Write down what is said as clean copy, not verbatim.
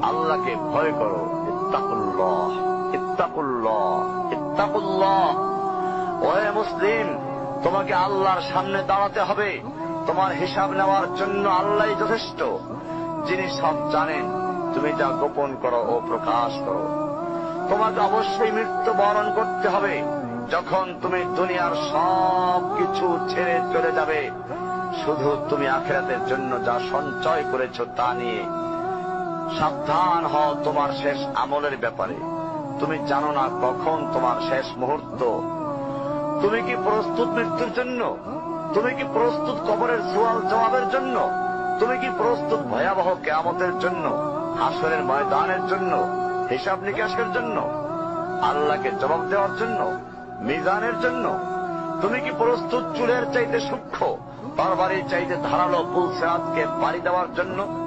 আল্লাহকে ভয় করো। ইত্তাকুল্লাহ, ইত্তাকুল্লাহ, ইত্তাকুল্লাহ। ওহে মুসলিম, তোমাকে আল্লাহর সামনে দাঁড়াতে হবে। তোমার হিসাব নেওয়ার জন্য আল্লাহই যথেষ্ট, যিনি সব জানেন। তুমি যা গোপন করো ও প্রকাশ করো। তোমাকে অবশ্যই মৃত্যু বরণ করতে হবে। যখন তুমি দুনিয়ার সব কিছু ছেড়ে চলে যাবে, শুধু তুমি আখিরাতের জন্য যা সঞ্চয় করেছ তা নিয়ে সাবধান হও তোমার শেষ আমলের ব্যাপারে। তুমি জানো না কখন তোমার শেষ মুহূর্ত। তুমি কি প্রস্তুত মৃত্যুর জন্য? তুমি কি প্রস্তুত কবরের সওয়াল জবাবের জন্য? তুমি কি প্রস্তুত ভয়াবহ কিয়ামতের জন্য, হাসরের ময়দানের জন্য, হিসাব নিকাশের জন্য, আল্লাহকে জবাব দেওয়ার জন্য, মিজানের জন্য? তুমি কি প্রস্তুত চুলের চাইতে সূক্ষ্ম, তরবারির চাইতে ধারালো পুল সিরাতকে পাড়ি দেওয়ার জন্য?